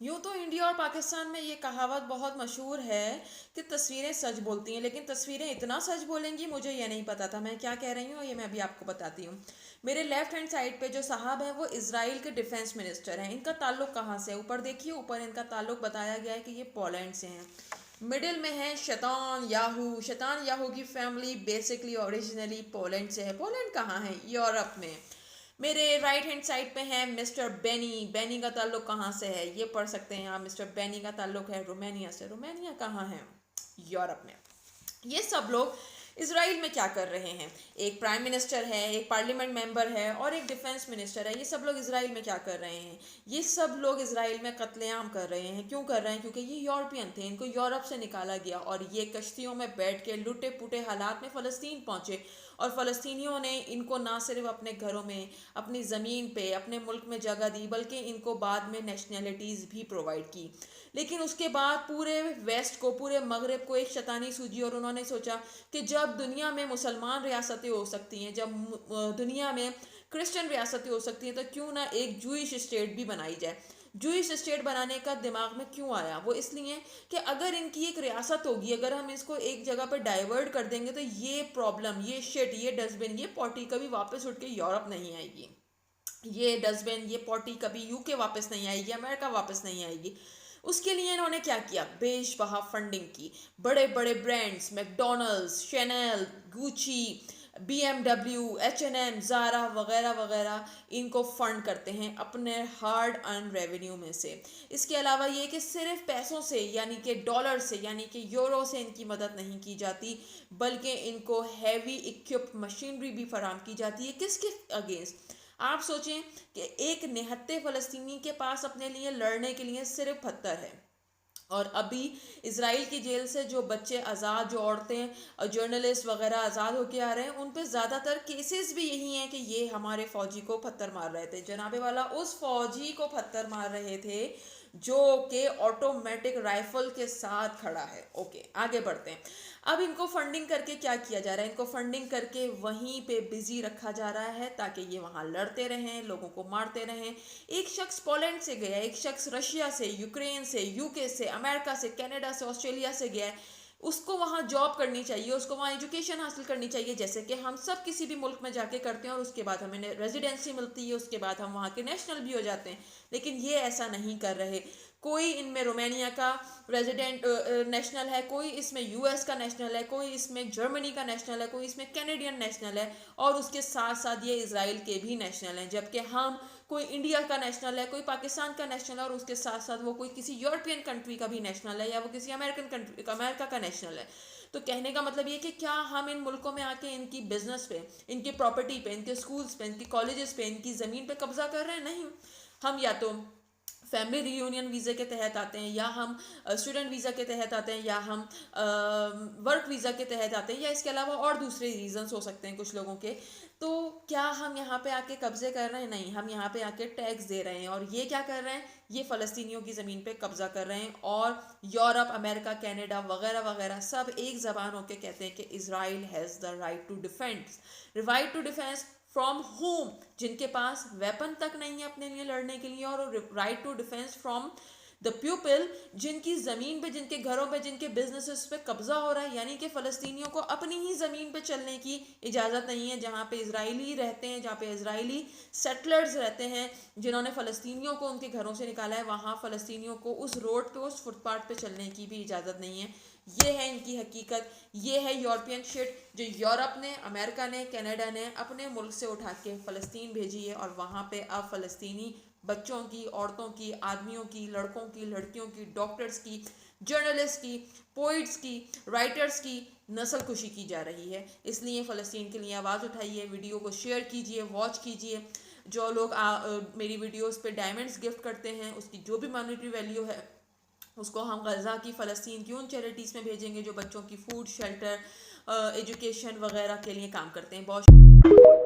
यूँ तो इंडिया और पाकिस्तान में ये कहावत बहुत मशहूर है कि तस्वीरें सच बोलती हैं, लेकिन तस्वीरें इतना सच बोलेंगी मुझे ये नहीं पता था। मैं क्या कह रही हूँ ये मैं अभी आपको बताती हूँ। मेरे लेफ्ट हैंड साइड पे जो साहब हैं वो इजराइल के डिफेंस मिनिस्टर हैं। इनका ताल्लुक कहाँ से है? ऊपर देखिए, ऊपर इनका ताल्लुक बताया गया है कि ये पोलैंड से हैं। मिडिल में है शैतान याहू। शैतान याहू की फैमिली बेसिकली ओरिजिनली पोलैंड से है। पोलैंड कहाँ है? यूरोप में। मेरे राइट हैंड साइड पे है मिस्टर बेनी। बेनी का ताल्लुक कहाँ से है? ये पढ़ सकते हैं आप। मिस्टर बेनी का ताल्लुक है रोमानिया से। रोमानिया कहाँ है? यूरोप में। ये सब लोग इसराइल में क्या कर रहे हैं? एक प्राइम मिनिस्टर है, एक पार्लियामेंट मेंबर है और एक डिफेंस मिनिस्टर है। ये सब लोग इसराइल में क्या कर रहे हैं? ये सब लोग इसराइल में कत्लेआम कर रहे हैं। क्यों कर रहे हैं? क्योंकि ये यूरोपियन थे, इनको यूरोप से निकाला गया और ये कश्तियों में बैठ के लुटे पुटे हालात में फ़लस्तीन पहुंचे। और फ़लस्तीनियों ने इनको ना सिर्फ अपने घरों में, अपनी ज़मीन पे, अपने मुल्क में जगह दी, बल्कि इनको बाद में नेशनैलिटीज़ भी प्रोवाइड की। लेकिन उसके बाद पूरे वेस्ट को, पूरे मगरब को एक शैतानी सूझी और उन्होंने सोचा कि जब दुनिया में मुसलमान रियासतें हो सकती हैं, जब दुनिया में क्रिश्चियन रियासतें हो सकती हैं, तो क्यों ना एक जूइश स्टेट भी बनाई जाए। जूइश स्टेट बनाने का दिमाग में क्यों आया? वो इसलिए कि अगर इनकी एक रियासत होगी, अगर हम इसको एक जगह पर डाइवर्ट कर देंगे तो ये प्रॉब्लम, ये शिट, ये डस्टबिन, ये पॉटी कभी वापस उठ के यूरोप नहीं आएगी। ये डस्टबिन, ये पॉटी कभी यूके वापस नहीं आएगी, अमेरिका वापस नहीं आएगी। उसके लिए इन्होंने क्या किया? बेशबहा फंडिंग की। बड़े बड़े brands, McDonald's, Chanel, Gucci, BMW, H&M, Zara वगैरह वगैरह इनको फंड करते हैं अपने हार्ड अर्न रेवेन्यू में से। इसके अलावा ये कि सिर्फ पैसों से, यानी कि डॉलर से, यानी कि यूरो से इनकी मदद नहीं की जाती, बल्कि इनको हैवी इक्विप्ड मशीनरी भी फराहम की जाती है। किसके अगेंस्ट? आप सोचें कि एक निहत्थे फ़लस्तीनी के पास अपने लिए लड़ने के लिए सिर्फ पत्थर है। और अभी इसराइल की जेल से जो बच्चे आज़ाद, जो औरतें और जर्नलिस्ट वगैरह आज़ाद होके आ रहे हैं, उन पे ज़्यादातर केसेस भी यही हैं कि ये हमारे फ़ौजी को पत्थर मार रहे थे। जनाबे वाला उस फ़ौजी को पत्थर मार रहे थे जो कि ऑटोमेटिक राइफल के साथ खड़ा है। ओके, आगे बढ़ते हैं। अब इनको फंडिंग करके क्या किया जा रहा है? इनको फंडिंग करके वहीं पे बिजी रखा जा रहा है ताकि ये वहाँ लड़ते रहें, लोगों को मारते रहें। एक शख्स पोलैंड से गया, एक शख्स रशिया से, यूक्रेन से, यूके से, अमेरिका से, कनाडा से, ऑस्ट्रेलिया से गया है। उसको वहाँ जॉब करनी चाहिए, उसको वहाँ एजुकेशन हासिल करनी चाहिए, जैसे कि हम सब किसी भी मुल्क में जाके करते हैं और उसके बाद हमें रेजिडेंसी मिलती है, उसके बाद हम वहाँ के नेशनल भी हो जाते हैं। लेकिन ये ऐसा नहीं कर रहे। कोई इनमें रोमानिया का रेजिडेंट नेशनल है, कोई इसमें यूएस का नेशनल है, कोई इसमें जर्मनी का नेशनल है, कोई इसमें कैनेडियन नेशनल है और उसके साथ साथ ये इसराइल के भी नेशनल हैं। जबकि हम, कोई इंडिया का नेशनल है, कोई पाकिस्तान का नेशनल है और उसके साथ साथ वो कोई किसी यूरोपियन कंट्री का भी नेशनल है या वो किसी अमेरिकन कंट्री, अमेरिका का नेशनल है। तो कहने का मतलब ये कि क्या हम इन मुल्कों में आके इनकी बिजनेस पे, इनकी प्रॉपर्टी पे, इनके स्कूल्स पे, इनकी कॉलेजेस पे, इनकी ज़मीन पे कब्जा कर रहे हैं? नहीं। हम या तो फैमिली रियूनियन वीज़े के तहत आते हैं, या हम स्टूडेंट वीज़ा के तहत आते हैं, या हम वर्क वीज़ा के तहत आते हैं, या इसके अलावा और दूसरे रीजंस हो सकते हैं कुछ लोगों के। तो क्या हम यहाँ पे आके कब्जे कर रहे हैं? नहीं, हम यहाँ पे आके टैक्स दे रहे हैं। और ये क्या कर रहे हैं? ये फ़लस्तीनियों की ज़मीन पे कब्जा कर रहे हैं। और यूरोप, अमेरिका, कनाडा वगैरह वगैरह सब एक ज़बान होकर कहते हैं कि Israel has the right to defence. Right to defence from home? जिनके पास वेपन तक नहीं है अपने लिए लड़ने के लिए। और right to defence from the people, जिनकी ज़मीन पे, जिनके घरों पे, जिनके बिजनेसेस पे कब्जा हो रहा है। यानी कि फ़लस्तीनियों को अपनी ही ज़मीन पे चलने की इजाज़त नहीं है। जहाँ पे इजरायली रहते हैं, जहाँ पे इजरायली सेटलर्स रहते हैं, जिन्होंने फ़लस्तीनियों को उनके घरों से निकाला है, वहाँ फ़लस्तीनियों को उस रोड पे, उस फुटपाथ पे चलने की भी इजाज़त नहीं है। ये है इनकी हकीकत। ये है यूरोपियन शिट जो यूरोप ने, अमेरिका ने, कनाडा ने अपने मुल्क से उठा के फ़लस्तीन भेजी है। और वहाँ पे अब फ़लस्तीनी बच्चों की, औरतों की, आदमियों की, लड़कों की, लड़कियों की, डॉक्टर्स की, जर्नलिस्ट की, पोइट्स की, राइटर्स की नस्ल खुशी की जा रही है। इसलिए फ़लस्तीन के लिए आवाज़ उठाइए, वीडियो को शेयर कीजिए, वॉच कीजिए। जो लोग मेरी वीडियोस पे डायमंड्स गिफ्ट करते हैं, उसकी जो भी मॉनेटरी वैल्यू है उसको हम गज़ा की, फ़लस्तीन की उन चैरिटीज़ में भेजेंगे जो बच्चों की फूड, शेल्टर, एजुकेशन वगैरह के लिए काम करते हैं। बहुत